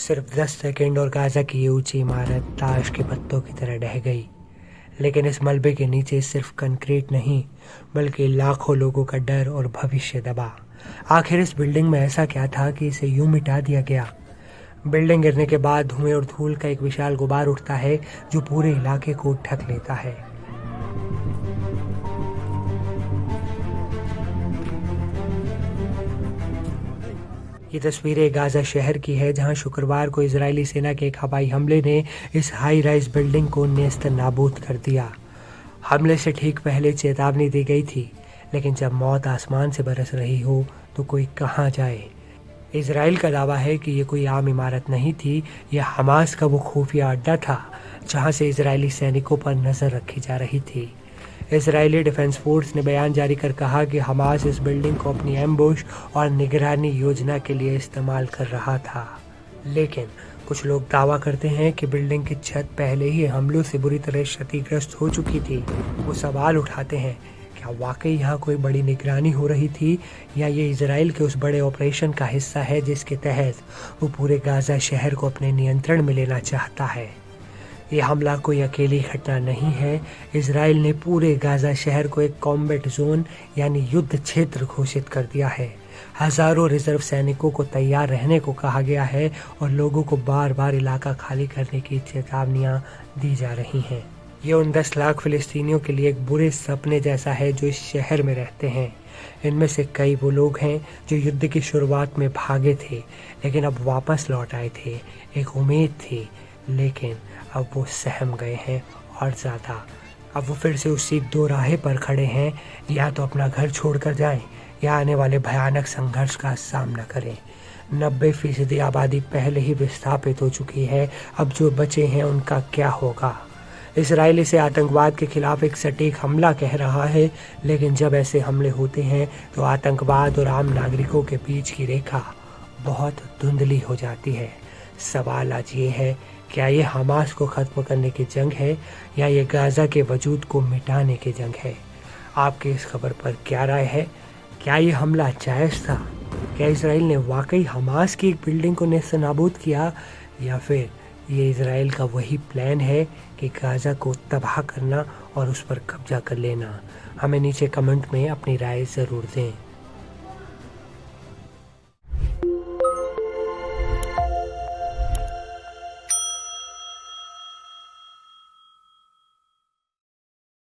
सिर्फ 10 सेकंड और गाजा की ये ऊंची इमारत ताश के पत्तों की तरह ढह गई। लेकिन इस मलबे के नीचे सिर्फ कंक्रीट नहीं, बल्कि लाखों लोगों का डर और भविष्य दबा। आखिर इस बिल्डिंग में ऐसा क्या था कि इसे यूं मिटा दिया गया? बिल्डिंग गिरने के बाद धुएं और धूल का एक विशाल गुबार उठता है जो पूरे इलाके को ढक लेता है। ये तस्वीरें गाजा शहर की है, जहां शुक्रवार को इजरायली सेना के एक हवाई हमले ने इस हाई राइज बिल्डिंग को नेस्त नाबूद कर दिया। हमले से ठीक पहले चेतावनी दी गई थी, लेकिन जब मौत आसमान से बरस रही हो तो कोई कहां जाए? इजराइल का दावा है कि ये कोई आम इमारत नहीं थी, यह हमास का वो खुफिया अड्डा था जहां से इजरायली सैनिकों पर नजर रखी जा रही थी। इजरायली डिफेंस फोर्स ने बयान जारी कर कहा कि हमास इस बिल्डिंग को अपनी एम्बुश और निगरानी योजना के लिए इस्तेमाल कर रहा था। लेकिन कुछ लोग दावा करते हैं कि बिल्डिंग की छत पहले ही हमलों से बुरी तरह क्षतिग्रस्त हो चुकी थी। वो सवाल उठाते हैं, क्या वाकई यहाँ कोई बड़ी निगरानी हो रही थी, या ये इजराइल के उस बड़े ऑपरेशन का हिस्सा है जिसके तहत वो पूरे गाजा शहर को अपने नियंत्रण में लेना चाहता है? ये हमला कोई अकेली घटना नहीं है। इजराइल ने पूरे गाजा शहर को एक कॉम्बैट जोन यानी युद्ध क्षेत्र घोषित कर दिया है। हजारों रिजर्व सैनिकों को तैयार रहने को कहा गया है और लोगों को बार बार इलाका खाली करने की चेतावनियां दी जा रही हैं। ये उन 10 लाख फिलिस्तीनियों के लिए एक बुरे सपने जैसा है जो इस शहर में रहते हैं। इनमें से कई वो लोग हैं जो युद्ध की शुरुआत में भागे थे, लेकिन अब वापस लौट आए थे। एक उम्मीद थी, लेकिन अब वो सहम गए हैं और ज़्यादा। अब वो फिर से उसी दो राहे पर खड़े हैं, या तो अपना घर छोड़कर जाएं या आने वाले भयानक संघर्ष का सामना करें। 90% आबादी पहले ही विस्थापित हो चुकी है। अब जो बचे हैं उनका क्या होगा? इसराइल इसे आतंकवाद के खिलाफ एक सटीक हमला कह रहा है, लेकिन जब ऐसे हमले होते हैं तो आतंकवाद और आम नागरिकों के बीच की रेखा बहुत धुंधली हो जाती है। सवाल आज ये है, क्या ये हमास को ख़त्म करने की जंग है या ये गाजा के वजूद को मिटाने की जंग है? आपकी इस खबर पर क्या राय है? क्या ये हमला जायज़ था? क्या इजराइल ने वाकई हमास की एक बिल्डिंग को नेस्त नाबूद किया, या फिर ये इजराइल का वही प्लान है कि गाजा को तबाह करना और उस पर कब्जा कर लेना? हमें नीचे कमेंट में अपनी राय ज़रूर दें।